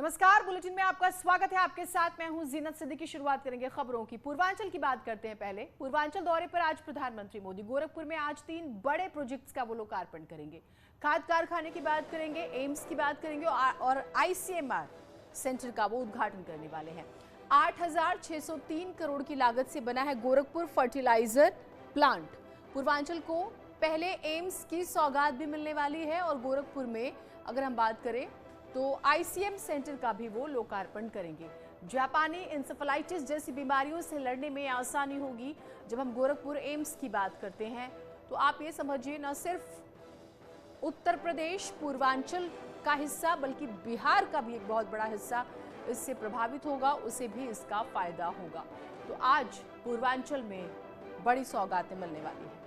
नमस्कार, बुलेटिन में आपका स्वागत है। आपके साथ मैं हूं जीनत सिद्दीकी। शुरुआत करेंगे खबरों की। पूर्वांचल की बात करते हैं। पहले पूर्वांचल दौरे पर आज प्रधानमंत्री मोदी गोरखपुर में आज 3 बड़े प्रोजेक्ट्स का वो लोकार्पण करेंगे। खाद कारखाने की बात करेंगे, एम्स की बात करेंगे और ICMR सेंटर का वो उद्घाटन करने वाले हैं। 8,603 करोड़ की लागत से बना है गोरखपुर फर्टिलाइजर प्लांट। पूर्वांचल को पहले एम्स की सौगात भी मिलने वाली है और गोरखपुर में अगर हम बात करें तो ICM सेंटर का भी वो लोकार्पण करेंगे। जापानी इंसेफेलाइटिस जैसी बीमारियों से लड़ने में आसानी होगी। जब हम गोरखपुर एम्स की बात करते हैं तो आप ये समझिए, न सिर्फ उत्तर प्रदेश पूर्वांचल का हिस्सा बल्कि बिहार का भी एक बहुत बड़ा हिस्सा इससे प्रभावित होगा, उसे भी इसका फायदा होगा। तो आज पूर्वांचल में बड़ी सौगातें मिलने वाली हैं।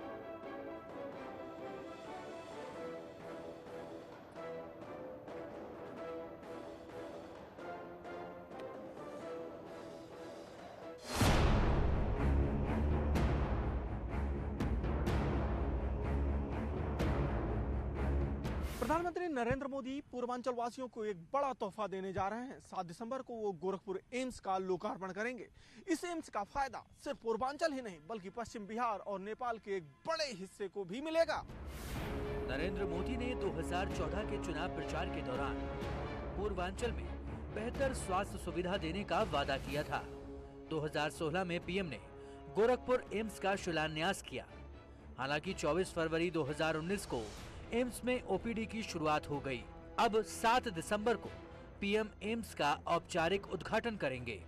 प्रधानमंत्री नरेंद्र मोदी पूर्वांचल वासियों को एक बड़ा तोहफा देने जा रहे हैं। 7 दिसंबर को वो गोरखपुर एम्स का लोकार्पण करेंगे। इस एम्स का फायदा सिर्फ पूर्वांचल ही नहीं बल्कि पश्चिम बिहार और नेपाल के एक बड़े हिस्से को भी मिलेगा। नरेंद्र मोदी ने 2014 के चुनाव प्रचार के दौरान पूर्वांचल में बेहतर स्वास्थ्य सुविधा देने का वादा किया था। 2016 में पीएम ने गोरखपुर एम्स का शिलान्यास किया। हालांकि 24 फरवरी 2019 को एम्स में OPD की शुरुआत हो गई। अब 7 दिसंबर को पीएम एम्स का औपचारिक उद्घाटन करेंगे।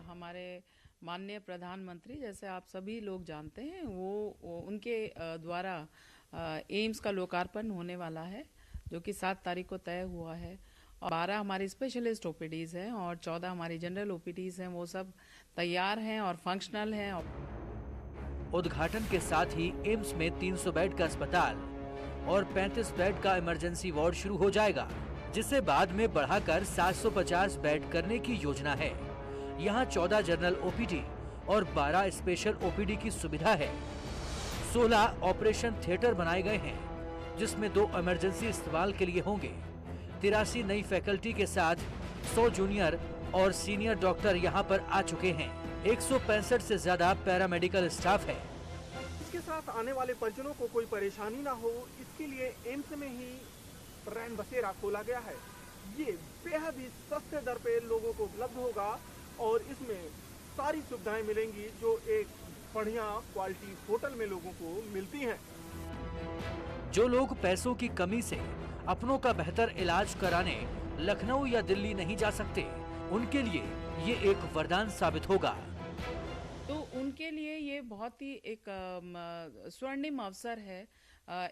हमारे माननीय प्रधानमंत्री, जैसे आप सभी लोग जानते हैं, वो उनके द्वारा एम्स का लोकार्पण होने वाला है, जो कि 7 तारीख को तय हुआ है। और 12 हमारी स्पेशलिस्ट OPDs हैं और 14 हमारी जनरल OPDs हैं। वो सब तैयार हैं और फंक्शनल हैं। उद्घाटन के साथ ही एम्स में 300 बेड का अस्पताल और 35 बेड का इमरजेंसी वार्ड शुरू हो जाएगा, जिसे बाद में बढ़ाकर 750 बेड करने की योजना है। यहाँ 14 जनरल OPD और 12 स्पेशल OPD की सुविधा है। 16 ऑपरेशन थिएटर बनाए गए हैं, जिसमें 2 इमरजेंसी इस्तेमाल के लिए होंगे। 83 नई फैकल्टी के साथ 100 जूनियर और सीनियर डॉक्टर यहाँ पर आ चुके हैं। 165 से ज्यादा पैरामेडिकल स्टाफ है। इसके साथ आने वाले परिजनों को कोई परेशानी ना हो, इसके लिए एम्स में ही रैन बसेरा खोला गया है। ये बेहद ही सस्ते दर पे लोगों को उपलब्ध होगा और इसमें सारी सुविधाएं मिलेंगी जो एक बढ़िया क्वालिटी होटल में लोगों को मिलती हैं। जो लोग पैसों की कमी से अपनों का बेहतर इलाज कराने लखनऊ या दिल्ली नहीं जा सकते, उनके लिए ये एक वरदान साबित होगा। तो उनके लिए ये बहुत ही एक स्वर्णिम अवसर है।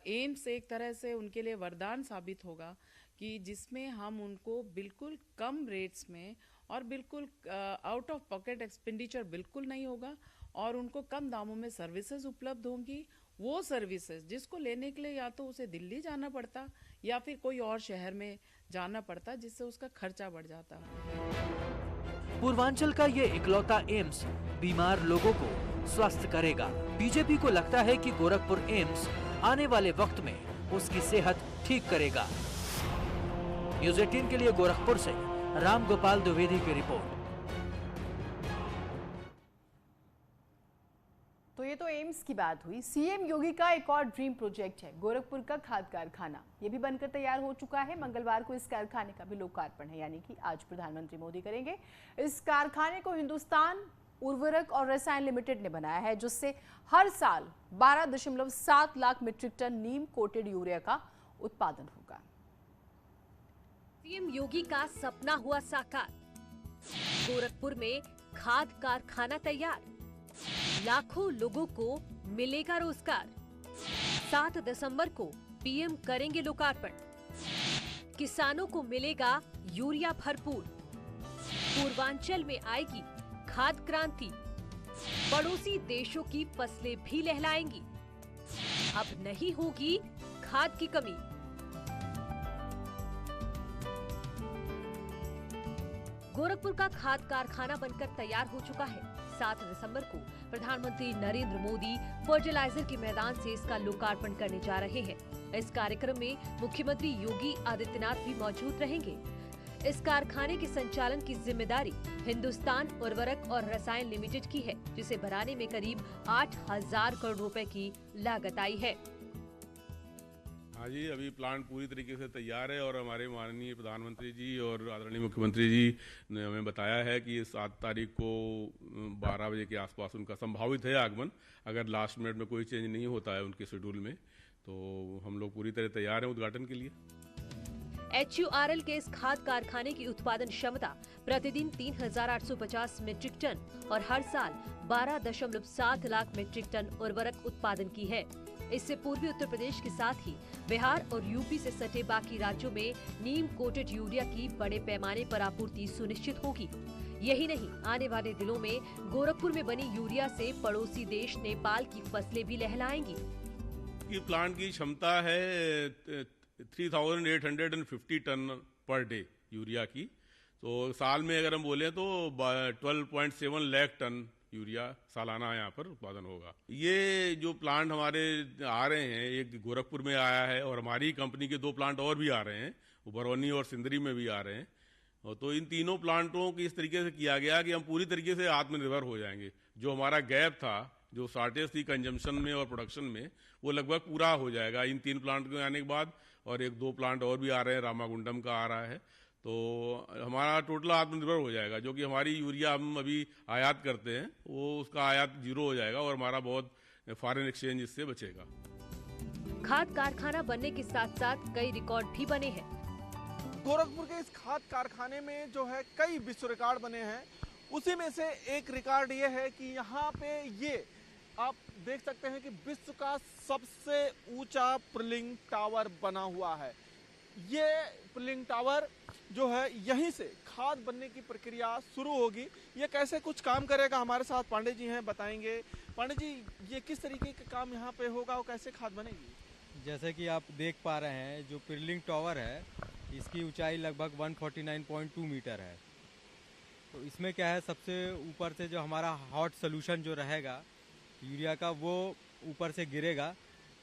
एम्स एक तरह से उनके लिए वरदान साबित होगा कि जिसमें हम उनको बिल्कुल कम रेट्स में और बिल्कुल आउट ऑफ पॉकेट एक्सपेंडिचर बिल्कुल नहीं होगा और उनको कम दामों में सर्विसेज उपलब्ध होंगी। वो सर्विसेज जिसको लेने के लिए या तो उसे दिल्ली जाना पड़ता या फिर कोई और शहर में जाना पड़ता, जिससे उसका खर्चा बढ़ जाता। पूर्वांचल का ये इकलौता एम्स बीमार लोगों को स्वस्थ करेगा। बीजेपी को लगता है कि गोरखपुर एम्स आने वाले वक्त में उसकी सेहत ठीक करेगा। न्यूज़ 18 के लिए गोरखपुर से राम गोपाल द्विवेदी की रिपोर्ट। तो ये तो एम्स की बात हुई। CM योगी का एक और ड्रीम प्रोजेक्ट है गोरखपुर का खाद कारखाना। ये भी बनकर तैयार हो चुका है। मंगलवार को इस कारखाने का भी लोकार्पण है, यानी कि आज प्रधानमंत्री मोदी करेंगे। इस कारखाने को हिंदुस्तान उर्वरक और रसायन लिमिटेड ने बनाया है, जिससे हर साल 12.7 लाख मीट्रिक टन नीम कोटेड यूरिया का उत्पादन होगा। CM योगी का सपना हुआ साकार। गोरखपुर में खाद कारखाना तैयार, लाखों लोगों को मिलेगा रोजगार। 7 दिसंबर को पीएम करेंगे लोकार्पण। किसानों को मिलेगा यूरिया भरपूर। पूर्वांचल में आएगी खाद क्रांति। पड़ोसी देशों की फसलें भी लहलाएंगी। अब नहीं होगी खाद की कमी। गोरखपुर का खाद कारखाना बनकर तैयार हो चुका है। 7 दिसंबर को प्रधानमंत्री नरेंद्र मोदी फर्टिलाइजर के मैदान से इसका लोकार्पण करने जा रहे हैं। इस कार्यक्रम में मुख्यमंत्री योगी आदित्यनाथ भी मौजूद रहेंगे। इस कारखाने के संचालन की जिम्मेदारी हिंदुस्तान उर्वरक और रसायन लिमिटेड की है, जिसे बनाने में करीब 8,000 करोड़ रुपए की लागत आई है। हाँ जी, अभी प्लांट पूरी तरीके से तैयार है और हमारे माननीय प्रधानमंत्री जी और आदरणीय मुख्यमंत्री जी ने हमें बताया है कि 7 तारीख को 12 बजे के आसपास उनका संभावित है आगमन, अगर लास्ट मिनट में कोई चेंज नहीं होता है उनके शेड्यूल में, तो हम लोग पूरी तरह तैयार हैं उद्घाटन के लिए। HURL के इस खाद कारखाने की उत्पादन क्षमता प्रतिदिन 3,850 मीट्रिक टन और हर साल 12.7 लाख मीट्रिक टन उर्वरक उत्पादन की है। इससे पूर्वी उत्तर प्रदेश के साथ ही बिहार और यूपी से सटे बाकी राज्यों में नीम कोटेड यूरिया की बड़े पैमाने पर आपूर्ति सुनिश्चित होगी। यही नहीं, आने वाले दिनों में गोरखपुर में बनी यूरिया से पड़ोसी देश नेपाल की फसलें भी लहलाएंगी। प्लांट की क्षमता है 3,850 टन पर डे यूरिया की, तो साल में अगर हम बोले तो 12.7 लाख टन यूरिया सालाना यहाँ पर उत्पादन होगा। ये जो प्लांट हमारे आ रहे हैं, एक गोरखपुर में आया है और हमारी कंपनी के 2 प्लांट और भी आ रहे हैं, वो बरौनी और सिंदरी में भी आ रहे हैं। तो इन तीनों प्लांटों की इस तरीके से किया गया कि हम पूरी तरीके से आत्मनिर्भर हो जाएंगे। जो हमारा गैप था, जो शॉर्टेज थी कंजम्पशन में और प्रोडक्शन में, वो लगभग पूरा हो जाएगा इन 3 प्लांट के आने के बाद। और 1-2 प्लांट और भी आ रहे हैं, रामागुंडम का आ रहा है, तो हमारा टोटल आत्मनिर्भर हो जाएगा। जो कि हमारी यूरिया हम अभी आयात करते हैं, वो उसका आयात 0 हो जाएगा और हमारा बहुत फॉरेन एक्सचेंज इससे बचेगा। खाद कारखाना बनने के साथ साथ कई रिकॉर्ड भी बने हैं। गोरखपुर के इस खाद कारखाने में जो है कई विश्व रिकॉर्ड बने हैं। उसी में से एक रिकॉर्ड ये है कि यहाँ पे ये आप देख सकते हैं कि विश्व का सबसे ऊंचा पुलिंग टावर बना हुआ है। ये पुलिंग टावर जो है, यहीं से खाद बनने की प्रक्रिया शुरू होगी। ये कैसे कुछ काम करेगा, हमारे साथ पांडे जी हैं, बताएंगे। पांडे जी, ये किस तरीके का काम यहाँ पे होगा और कैसे खाद बनेगी? जैसे कि आप देख पा रहे हैं, जो पुलिंग टावर है, इसकी ऊंचाई लगभग 149.2 मीटर है। तो इसमें क्या है, सबसे ऊपर से जो हमारा हॉट सोल्यूशन जो रहेगा यूरिया का, वो ऊपर से गिरेगा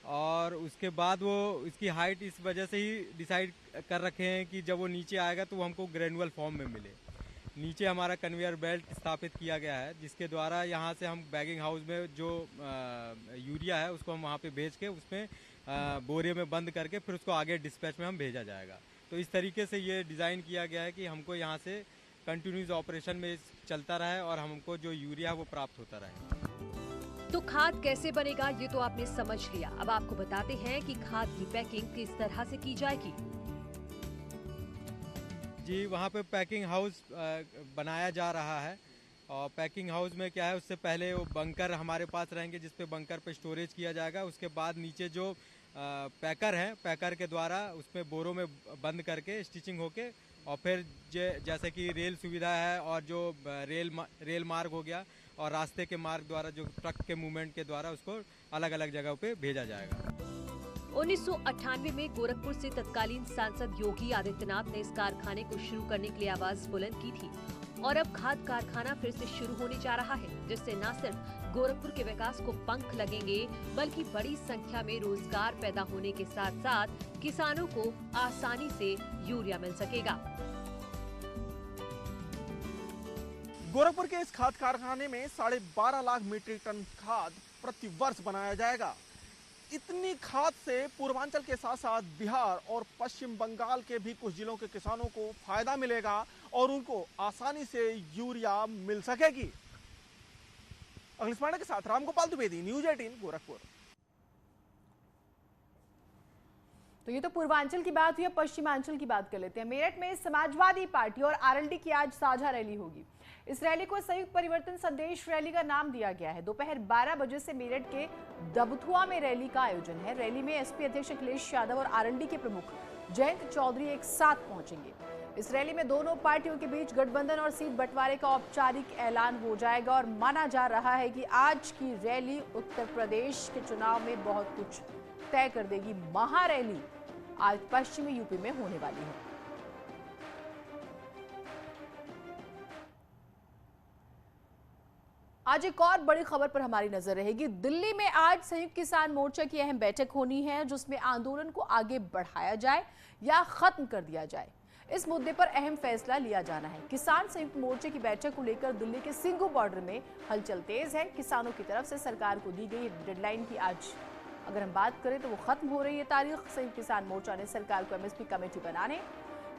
और उसके बाद वो इसकी हाइट इस वजह से ही डिसाइड कर रखे हैं कि जब वो नीचे आएगा तो वो हमको ग्रेनुअल फॉर्म में मिले। नीचे हमारा कन्वेयर बेल्ट स्थापित किया गया है, जिसके द्वारा यहाँ से हम बैगिंग हाउस में जो यूरिया है उसको हम वहाँ पे भेज के उसमें बोरे में बंद करके फिर उसको आगे डिस्पैच में हम भेजा जाएगा। तो इस तरीके से ये डिज़ाइन किया गया है कि हमको यहाँ से कंटिन्यूस ऑपरेशन में चलता रहे और हमको जो यूरिया है वो प्राप्त होता रहे। तो खाद कैसे बनेगा ये तो आपने समझ लिया। अब आपको बताते हैं कि खाद की पैकिंग किस तरह से की जाएगी। जी, वहाँ पे पैकिंग हाउस बनाया जा रहा है और पैकिंग हाउस में क्या है, उससे पहले वो बंकर हमारे पास रहेंगे जिस पे बंकर पे स्टोरेज किया जाएगा। उसके बाद नीचे जो पैकर है, पैकर के द्वारा उसमें बोरों में बंद करके स्टिचिंग होके और फिर जैसे कि रेल सुविधा है और जो रेल मार्ग हो गया और रास्ते के मार्ग द्वारा जो ट्रक के मूवमेंट के द्वारा उसको अलग अलग जगह पे भेजा जाएगा। 1998 में गोरखपुर से तत्कालीन सांसद योगी आदित्यनाथ ने इस कारखाने को शुरू करने के लिए आवाज बुलंद की थी और अब खाद कारखाना फिर से शुरू होने जा रहा है, जिससे न सिर्फ गोरखपुर के विकास को पंख लगेंगे बल्कि बड़ी संख्या में रोजगार पैदा होने के साथ साथ किसानों को आसानी से यूरिया मिल सकेगा। गोरखपुर के इस खाद कारखाने में 12.5 लाख मीट्रिक टन खाद प्रति वर्ष बनाया जाएगा। इतनी खाद से पूर्वांचल के साथ साथ बिहार और पश्चिम बंगाल के भी कुछ जिलों के किसानों को फायदा मिलेगा और उनको आसानी से यूरिया मिल सकेगी। अखिलेश पांडे के साथ रामगोपाल द्विवेदी, न्यूज़ 18 गोरखपुर। तो ये तो पूर्वांचल की बात हुई, अब पश्चिमांचल की बात कर लेते हैं। मेरठ में समाजवादी पार्टी और आरएलडी की आज साझा रैली होगी। इस रैली को संयुक्त परिवर्तन संदेश रैली का नाम दिया गया है। दोपहर 12 बजे से मेरठ के दबथुआ में रैली का आयोजन है। रैली में एसपी अध्यक्ष अखिलेश यादव और आरएलडी के प्रमुख जयंत चौधरी एक साथ पहुंचेंगे। इस रैली में दोनों पार्टियों के बीच गठबंधन और सीट बंटवारे का औपचारिक ऐलान हो जाएगा और माना जा रहा है कि आज की रैली उत्तर प्रदेश के चुनाव में बहुत कुछ तय कर देगी। महारैली आज पश्चिमी यूपी में होने वाली है। आज एक और बड़ी खबर पर हमारी नजर रहेगी। दिल्ली में आज संयुक्त किसान मोर्चा की अहम बैठक होनी है, जिसमें आंदोलन को आगे बढ़ाया जाए या खत्म कर दिया जाए। इस मुद्दे पर अहम फैसला लिया जाना है। किसान संयुक्त मोर्चे की बैठक को लेकर दिल्ली के सिंघू बॉर्डर में हलचल तेज है। किसानों की तरफ से सरकार को दी गई डेडलाइन की आज अगर हम बात करें तो वो खत्म हो रही है तारीख। संयुक्त किसान मोर्चा ने सरकार को एमएसपी कमेटी बनाने,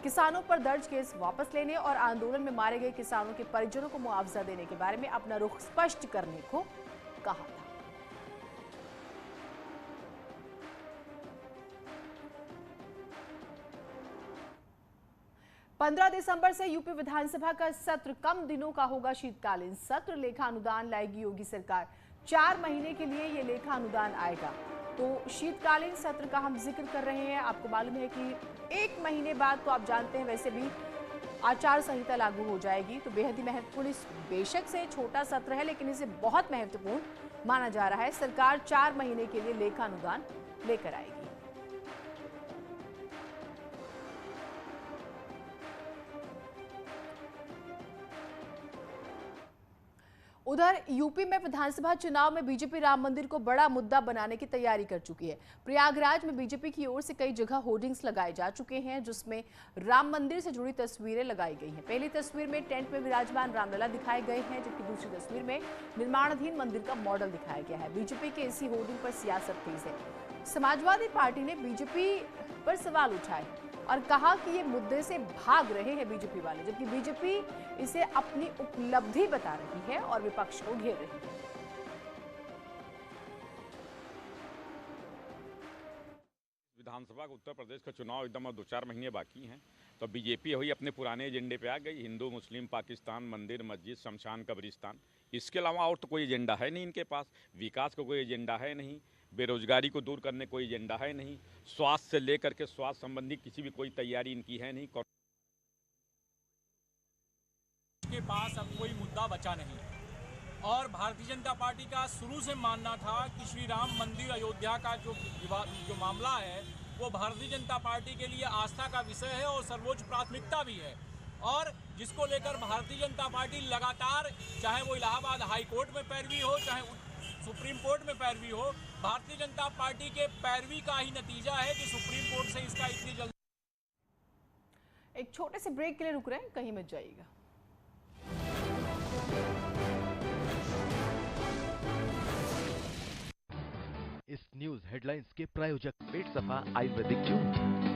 किसानों पर दर्ज केस वापस लेने और आंदोलन में मारे गए किसानों के परिजनों को मुआवजा देने के बारे में अपना रुख स्पष्ट करने को कहा था। 15 दिसंबर से यूपी विधानसभा का सत्र कम दिनों का होगा शीतकालीन सत्र। लेखा अनुदान लाएगी योगी सरकार। 4 महीने के लिए ये लेखा अनुदान आएगा। तो शीतकालीन सत्र का हम जिक्र कर रहे हैं। आपको मालूम है कि 1 महीने बाद तो आप जानते हैं वैसे भी आचार संहिता लागू हो जाएगी। तो बेहद ही महत्वपूर्ण, बेशक से छोटा सत्र है लेकिन इसे बहुत महत्वपूर्ण माना जा रहा है। सरकार 4 महीने के लिए लेखा अनुदान लेकर आएगी। उधर यूपी में विधानसभा चुनाव में बीजेपी राम मंदिर को बड़ा मुद्दा बनाने की तैयारी कर चुकी है। प्रयागराज में बीजेपी की ओर से कई जगह होर्डिंग्स लगाए जा चुके हैं जिसमें राम मंदिर से जुड़ी तस्वीरें लगाई गई हैं। पहली तस्वीर में टेंट में विराजमान रामलला दिखाए गए हैं, जबकि दूसरी तस्वीर में निर्माणाधीन मंदिर का मॉडल दिखाया गया है। बीजेपी के इसी होर्डिंग पर सियासत तेज है। समाजवादी पार्टी ने बीजेपी पर सवाल उठाए और कहा कि ये मुद्दे से भाग रहे हैं बीजेपी वाले, जबकि बीजेपी इसे अपनी उपलब्धि बता रही है और विपक्ष को घेर रही है। विधानसभा का उत्तर प्रदेश का चुनाव एकदम अब 2-4 महीने बाकी हैं, तो बीजेपी वही अपने पुराने एजेंडे पे आ गई। हिंदू मुस्लिम पाकिस्तान, मंदिर मस्जिद शमशान कब्रिस्तान, इसके अलावा और तो कोई एजेंडा है नहीं इनके पास। विकास का कोई एजेंडा है नहीं, बेरोजगारी को दूर करने कोई एजेंडा है नहीं, स्वास्थ्य से लेकर के स्वास्थ्य संबंधी किसी भी कोई तैयारी इनकी है नहीं। के पास अब कोई मुद्दा बचा नहीं और भारतीय जनता पार्टी का शुरू से मानना था कि श्री राम मंदिर अयोध्या का जो मामला है वो भारतीय जनता पार्टी के लिए आस्था का विषय है और सर्वोच्च प्राथमिकता भी है, और जिसको लेकर भारतीय जनता पार्टी लगातार, चाहे वो इलाहाबाद हाई कोर्ट में पैरवी हो, चाहे सुप्रीम कोर्ट में पैरवी हो, भारतीय जनता पार्टी के पैरवी का ही नतीजा है कि सुप्रीम कोर्ट से इसका इतनी जल्दी। एक छोटे से ब्रेक के लिए रुक रहे हैं, कहीं मत जाइएगा। इस न्यूज हेडलाइंस के प्रायोजक पेट सफा आयुर्वेदिक जूस।